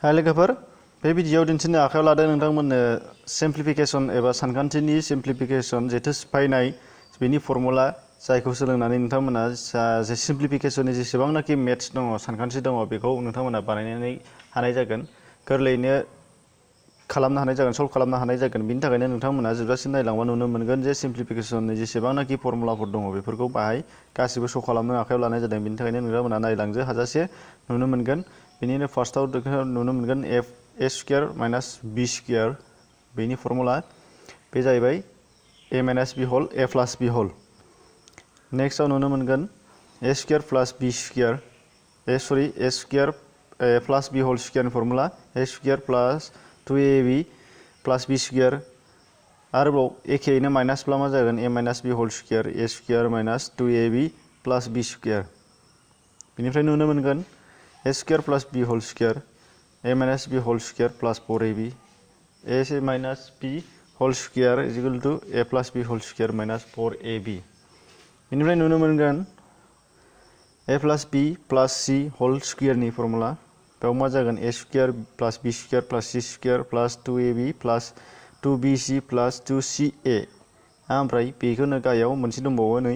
हाय लोगोफोर बे भिडियोआव दिन्थिनो आखायाव लादों नोंथांमोननो सिम्प्लिफिकेशन एबा सानखान्थिनि सिम्प्लिफिकेशन जेथो सिफायनाय बेनि फर्मुला जायखौ सोलोंनानै नोंथांमोना जे सिम्प्लिफिकेशननि जेसेबांनाखि मेथ्स दङ सानखान्थि दङ बेखौ नोंथांमोना बानायनानै हानाय जागोन गोरलैयैनो खालामनो हानाय जागोन सल्भ खालामनो हानाय जागोन बिनि थाखायनो नोंथांमोना जोबजासिम नायलांबा नुनो मोनगोन जे सिम्प्लिफिकेशननि जेसेबांनाखि फर्मुलाफोर दङ बेफोरखौ बाहाय गासिबो श' खालामनो आखायाव लानाय जादों बिनि थाखायनो नोंथांमोना नायलांजो हाजासे नुनो मोनगोन बेनिनो फार्स्टआव नुनो मोनगोन ए स्क्वायर माइनास बी स्क्वायर बेनि फर्मुला बे जाहैबाय ए माइनास बी होल ए प्लास बी होल नेक्स्टआव नुनो मोनगोन ए स्क्वायर प्लास बी स्क्वायर ए स्क्वायर प्लास बी होल स्क्वायरनि फर्मुला ए स्क्वायर प्लास 2ab प्लास बी स्क्वायर आरोबाव एखेयैनो माइनासब्ला मा जागोन ए माइनास बी होल स्क्वायर ए स्क्वायर माइनास 2ab प्लास बी स्क्वायर बेनिफ्राय नुनो मोनगोन ए square plus B whole square A minus B whole square plus 4ab a minus B whole square is equal to a plus B whole square minus 4ab बेनिफ्राय नुनो मोनगोन a plus B plus C whole स्क्वायरनि formula बेयाव मा जागोन a square plus B square plus C square plus 2ab plus 2bc plus 2ca ओमफ्राय बेखौनो गाहायाव मोनसे दंबावो नै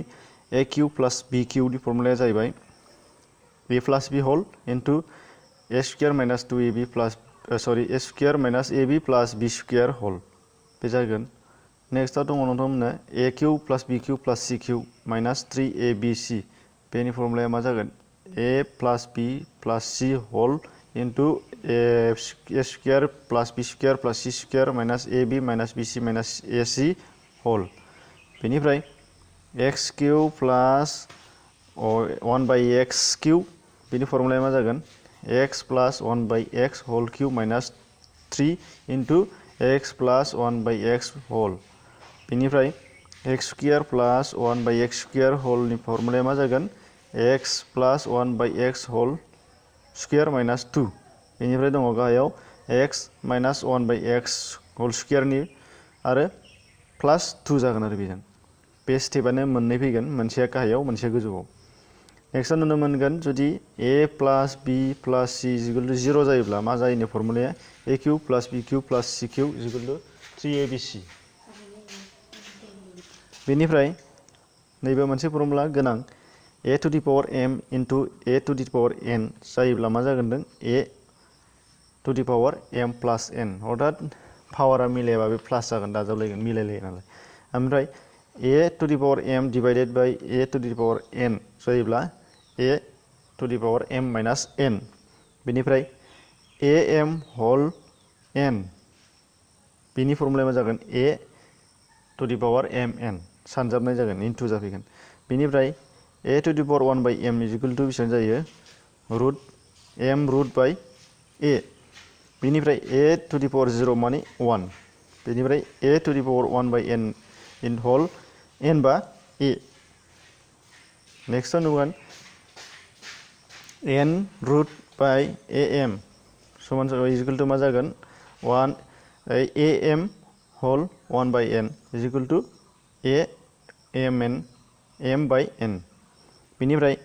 ए किउ प्लास बी किउनि फर्मुलाया जाहैबाय A plus B whole into A square minus 2ab plus A square minus ab plus B square whole बे जागोन नेक्स्टआव दङ नोंथांमोननो A cube plus B cube plus C cube minus 3abc बेनि फर्मुलाया मा जागोन A plus B plus C whole into A square plus B square plus C square minus ab minus bc minus ac whole बेनिफ्राय X Q प्लास 1 बाई एक्स Q बेनि फर्मुलाया मा जागोन एक्स प्लास 1 बाई एक्स whole Q minus 3 into एक्स प्लास 1 बाई एक्स whole बेनिफ्राय एक्स स्क्वायर प्लास 1 बाई एक्स square होलनि फर्मुलाया मा जागोन एक्स प्लास 1 बाई एक्स whole square minus 2 बेनिफ्राय दङ गाहायाव एक्स माइनास 1 बाई एक्स होल स्क्वायरनि आरो प्लास 2 जागोन आरो बेजों बे स्टेपआनो मोननै फैगोन मोनसेया गाहायाव मोनसेया गोजौआव नेक्स्टआव नुनो मोनगोन जुदि A plus B plus C is equal to 0 जायोब्ला मा जायोनो फर्मुलाया A cube plus B cube plus C cube is equal to 3abc बेनिफ्राय नैबे मोनसे फर्मुला गोनां A to the power m into A to the power n जायोब्ला मा जागोन A to the power m plus n अर्थात पावारा मिलायाबा बे प्लास जागोन दाजाबलायगोन मिलायलायो नालाय ओमफ्राय A to the power m divided by A to the power n जायोब्ला A to the power m minus n बेनिफ्राय ए m होल n बेनि फर्मुलाया मा जागोन A to the power m n सानजाबनाय जागोन इनटू जाफैगोन बेनिफ्राय A to the power 1 by m is equal to बेसेबां जायो root m root by A बेनिफ्राय ए टू दी पावर 0 माने 1 बेनिफ्राय A to the power 1 by n in whole n बा ए नेक्स्टआव नुगोन n root by A m समान is equal to मा जागोन 1 A m whole 1 by n is equal to A m n m by n बेनिफ्राय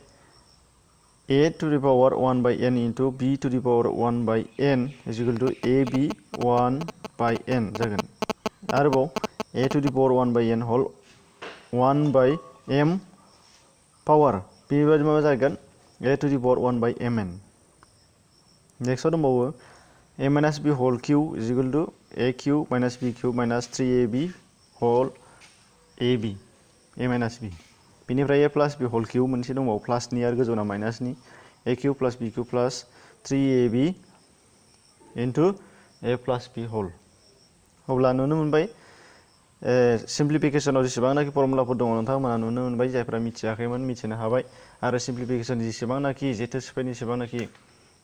A to the power 1 by n into b to the power 1 by n is equal to A b 1 by n जागोन आरोबाव A to the power 1 by n whole 1 by m power बेबायदि मा जागोन A to the power 1 by mn नेक्स्टआव दंबावो A minus B whole cube is equal to A cube minus B cube minus 3ab whole ab A minus B बेनिफ्राय A plus B whole Q मोनसे दंबावो प्लासनि आरो गोजौना माइनासनि ए cube plus B cube प्लास 3ab into ए plus बी whole अब्ला नुनो मोनबाय सिम्प्लिफिकेशनाव जेसेबांनाखि फर्मुलाफोर दङ नोंथांमोना नुनो मोनबाय जायफ्रा मिथियाखैमोन मिथिनो हाबाय आरो सिम्प्लिफिकेशननि जेसेबांनाखि जेथो सिफायनि जेसेबांनाखि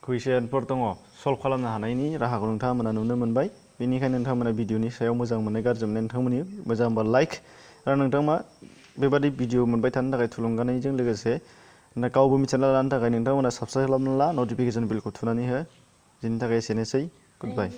कुइसनफोर दङ सल्भ खालामनो हानायनि राहाखौ नोंथांमोना नुनो मोनबाय बेनिखायनो नोंथांमोना भिडिअनि सायाव मोजां मोननाय गाज्रि मोननाय नोंथांमोननि मोजां बा लाइक आरो नोंथांमोना बेबादि भिडिअ मोनबाय थानो थाखाय थुलुंगानायजों लोगोसे गावबो मिथिना लानो थाखाय नोंथांमोना साबस्क्राइब खालामना ला नटिफिकेशन बेलखौ थुनानै हो बिनि थाखाय एसेनोसै गुड बाय